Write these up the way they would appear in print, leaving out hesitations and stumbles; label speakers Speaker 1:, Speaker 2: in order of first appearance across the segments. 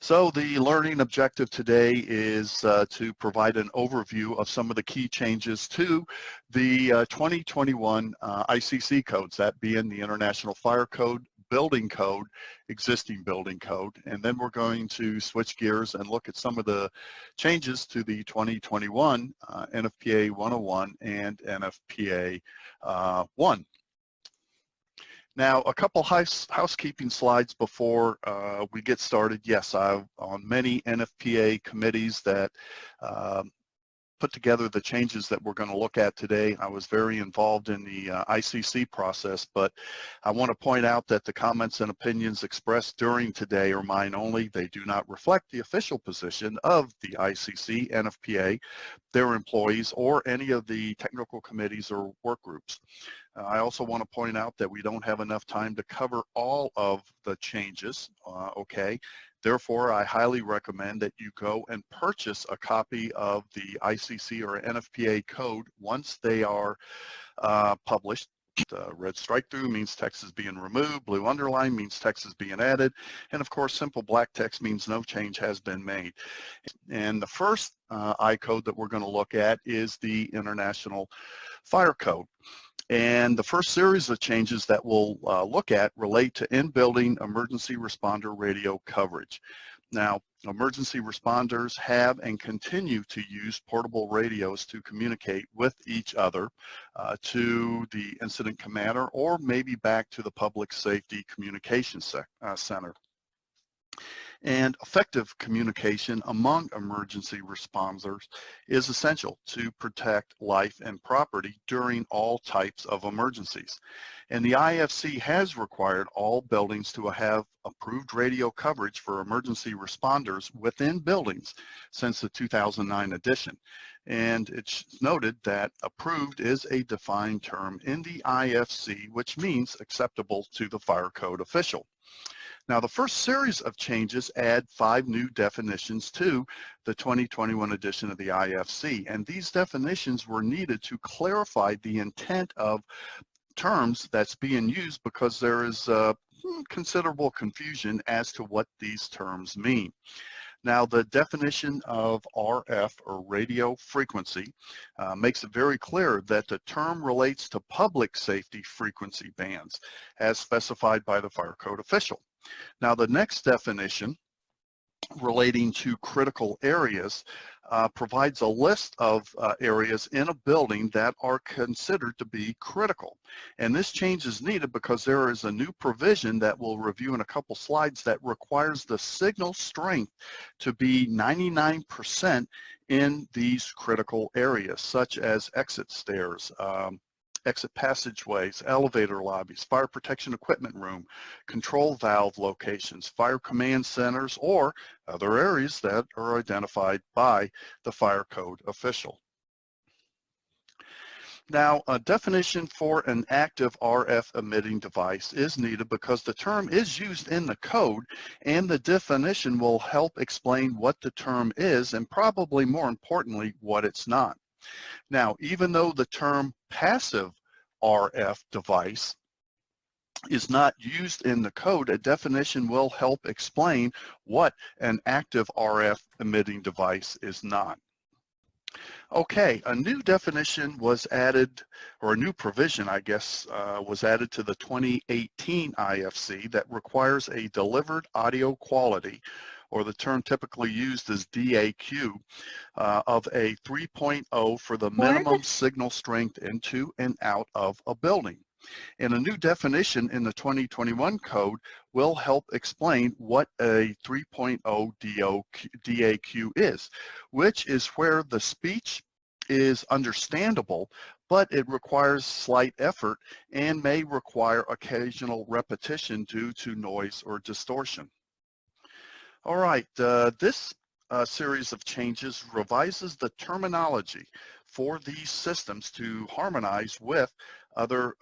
Speaker 1: So the learning objective today is to provide an overview of some of the key changes to the 2021 ICC codes, that being the International Fire Code, Building Code, Existing Building Code, and then we're going to switch gears and look at some of the changes to the 2021 NFPA 101 and NFPA 1. Now, a couple housekeeping slides before we get started. Yes, I'm on many NFPA committees that put together the changes that we're going to look at today. I was very involved in the ICC process, but I want to point out that the comments and opinions expressed during today are mine only. They do not reflect the official position of the ICC, NFPA, their employees, or any of the technical committees or work groups. I also want to point out that we don't have enough time to cover all of the changes, okay? Therefore, I highly recommend that you go and purchase a copy of the ICC or NFPA code once they are published. Red strike through means text is being removed, blue underline means text is being added, and of course simple black text means no change has been made. And the first I code that we're going to look at is the International Fire Code. And the first series of changes that we'll look at relate to in-building emergency responder radio coverage. Now, emergency responders have and continue to use portable radios to communicate with each other to the incident commander or maybe back to the public safety communications center. And effective communication among emergency responders is essential to protect life and property during all types of emergencies. And the IFC has required all buildings to have approved radio coverage for emergency responders within buildings since the 2009 edition. And it's noted that approved is a defined term in the IFC, which means acceptable to the fire code official. Now, the first series of changes add 5 new definitions to the 2021 edition of the IFC, and these definitions were needed to clarify the intent of terms that's being used because there is considerable confusion as to what these terms mean. Now, the definition of RF or radio frequency makes it very clear that the term relates to public safety frequency bands as specified by the fire code official. Now, the next definition relating to critical areas provides a list of areas in a building that are considered to be critical. And this change is needed because there is a new provision that we'll review in a couple slides that requires the signal strength to be 99% in these critical areas, such as exit stairs, exit passageways, elevator lobbies, fire protection equipment room, control valve locations, fire command centers, or other areas that are identified by the fire code official. Now, a definition for an active RF emitting device is needed because the term is used in the code, and the definition will help explain what the term is and probably more importantly, what it's not. Now, even though the term passive RF device is not used in the code, a definition will help explain what an active RF emitting device is not. Okay, a new definition was added, or a new provision, I guess, was added to the 2018 IFC that requires a delivered audio quality, or the term typically used is DAQ, of a 3.0 for the minimum signal strength into and out of a building. And a new definition in the 2021 code will help explain what a 3.0 DAQ is, which is where the speech is understandable, but it requires slight effort and may require occasional repetition due to noise or distortion. All right, this series of changes revises the terminology for these systems to harmonize with other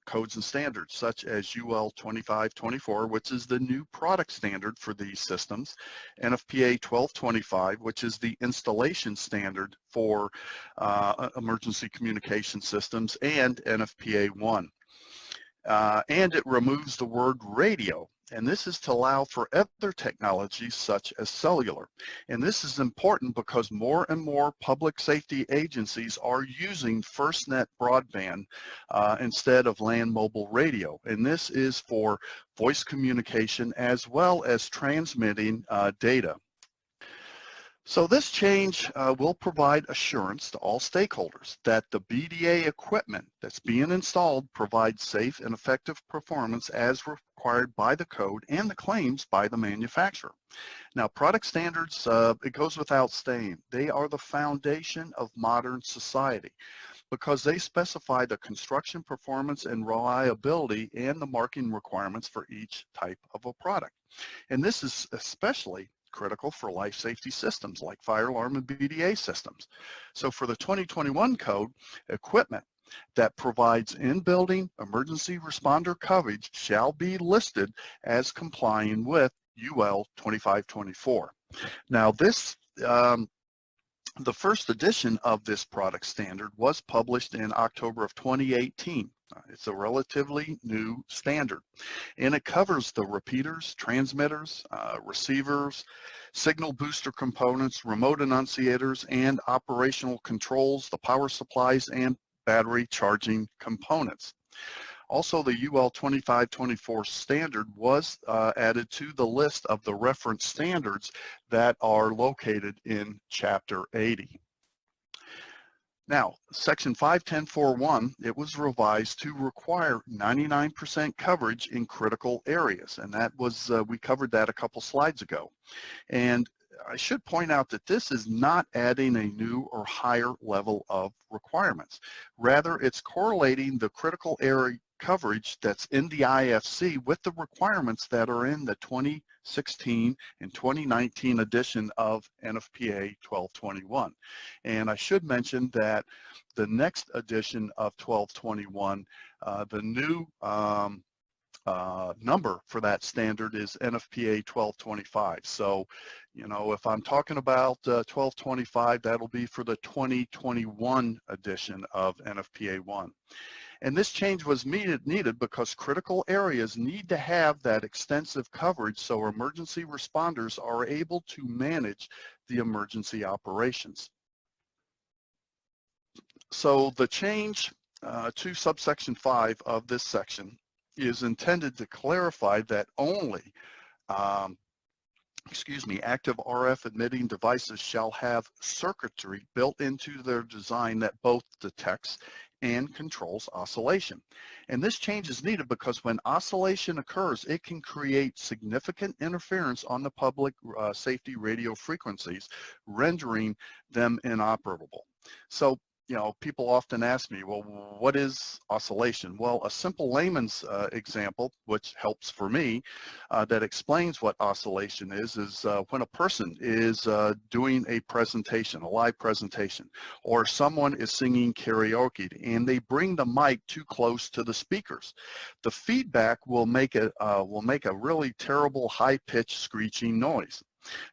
Speaker 1: codes and standards, such as UL 2524, which is the new product standard for these systems, NFPA 1225, which is the installation standard for emergency communication systems, and NFPA 1. And it removes the word radio And this is to allow for other technologies such as cellular. And this is important because more and more public safety agencies are using FirstNet broadband instead of land mobile radio. And this is for voice communication as well as transmitting data. So this change will provide assurance to all stakeholders that the BDA equipment that's being installed provides safe and effective performance as required by the code and the claims by the manufacturer. Now, product standards, it goes without saying, they are the foundation of modern society because they specify the construction performance and reliability and the marking requirements for each type of a product. And this is especially critical for life safety systems like fire alarm and BDA systems. So for the 2021 code, equipment that provides in-building emergency responder coverage shall be listed as complying with UL 2524. Now this, the first edition of this product standard was published in October of 2018. It's a relatively new standard, and it covers the repeaters, transmitters, receivers, signal booster components, remote annunciators, and operational controls, the power supplies, and battery charging components. Also, the UL 2524 standard was added to the list of the reference standards that are located in Chapter 80. Now, Section 51041, it was revised to require 99% coverage in critical areas, and that was, we covered that a couple slides ago. And I should point out that this is not adding a new or higher level of requirements. Rather, it's correlating the critical area coverage that's in the IFC with the requirements that are in the 2016 and 2019 edition of NFPA 1221. And I should mention that the next edition of 1221, the new number for that standard is NFPA 1225. So, you know, if I'm talking about 1225, that'll be for the 2021 edition of NFPA 1. And this change was needed because critical areas need to have that extensive coverage so emergency responders are able to manage the emergency operations. So the change to subsection 5 of this section is intended to clarify that only active RF emitting devices shall have circuitry built into their design that both detects and controls oscillation. And this change is needed because when oscillation occurs, it can create significant interference on the public safety radio frequencies, rendering them inoperable. So, you know, people often ask me, well, what is oscillation? Well, a simple layman's example, which helps for me, that explains what oscillation is when a person is doing a presentation, a live presentation, or someone is singing karaoke and they bring the mic too close to the speakers. The feedback will make a really terrible high-pitched screeching noise.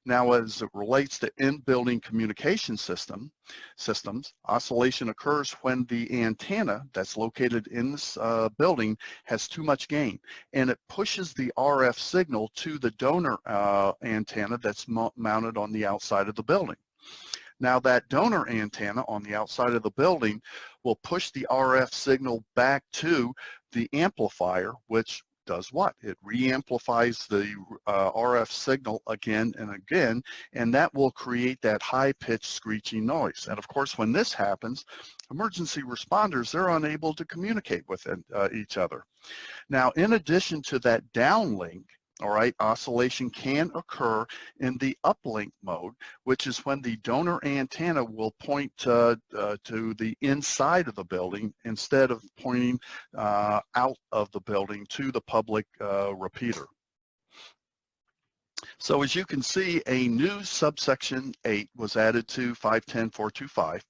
Speaker 1: Now, as it relates to in-building communication systems, oscillation occurs when the antenna that's located in this building has too much gain, and it pushes the RF signal to the donor antenna that's mounted on the outside of the building. Now, that donor antenna on the outside of the building will push the RF signal back to the amplifier, which does what? It re-amplifies the RF signal again and again, and that will create that high-pitched screeching noise. And of course, when this happens, emergency responders, they're unable to communicate with each other. Now, in addition to that downlink, all right, oscillation can occur in the uplink mode, which is when the donor antenna will point to the inside of the building instead of pointing out of the building to the public repeater. So as you can see, a new subsection 8 was added to 510.425,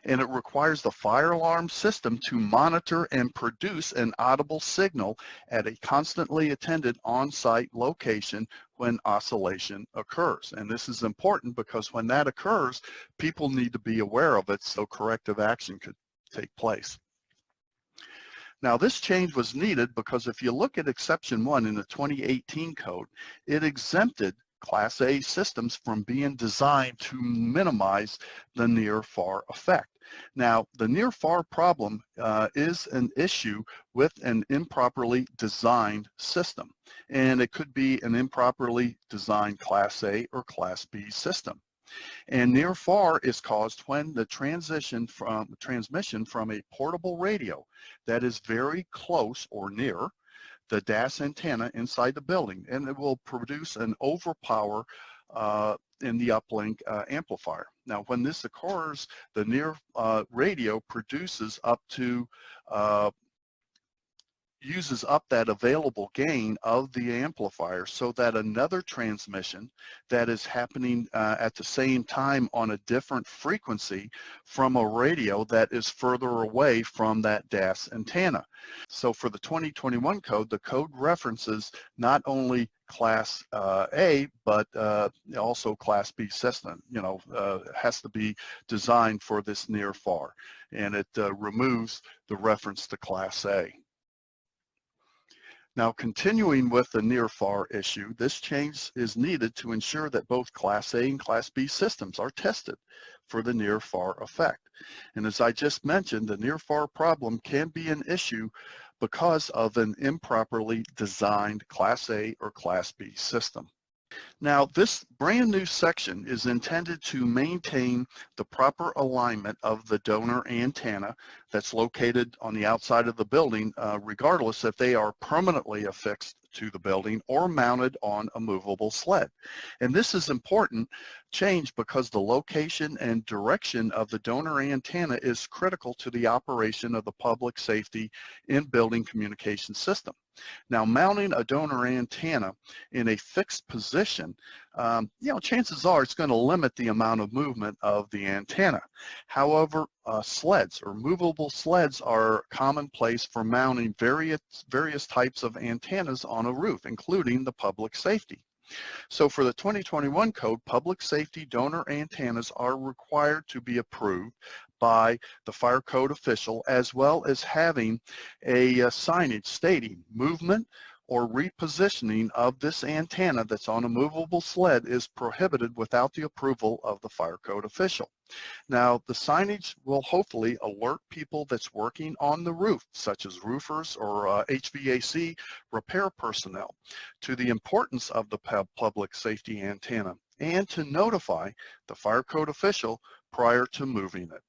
Speaker 1: and it requires the fire alarm system to monitor and produce an audible signal at a constantly attended on-site location when oscillation occurs. And this is important because when that occurs, people need to be aware of it so corrective action could take place. Now this change was needed because if you look at exception 1 in the 2018 code, it exempted Class A systems from being designed to minimize the near-far effect. Now, the near-far problem is an issue with an improperly designed system, and it could be an improperly designed Class A or Class B system. And near-far is caused when the transmission from a portable radio that is very close or near the DAS antenna inside the building, and it will produce an overpower in the uplink amplifier. Now, when this occurs, the near radio produces up to uses up that available gain of the amplifier so that another transmission that is happening at the same time on a different frequency from a radio that is further away from that DAS antenna. So for the 2021 code, the code references not only Class A, but also Class B system, has to be designed for this near far, and it removes the reference to Class A. Now, continuing with the near-far issue, this change is needed to ensure that both Class A and Class B systems are tested for the near-far effect. And as I just mentioned, the near-far problem can be an issue because of an improperly designed Class A or Class B system. Now, this brand new section is intended to maintain the proper alignment of the donor antenna that's located on the outside of the building, regardless if they are permanently affixed to the building or mounted on a movable sled. And this is important change because the location and direction of the donor antenna is critical to the operation of the public safety in building communication system. Now, mounting a donor antenna in a fixed position, chances are it's going to limit the amount of movement of the antenna. However, sleds or movable sleds are commonplace for mounting various types of antennas on a roof, including the public safety. So for the 2021 code, public safety donor antennas are required to be approved by the fire code official, as well as having a signage stating movement or repositioning of this antenna that's on a movable sled is prohibited without the approval of the fire code official. Now, the signage will hopefully alert people that's working on the roof, such as roofers or HVAC repair personnel, to the importance of the public safety antenna and to notify the fire code official prior to moving it.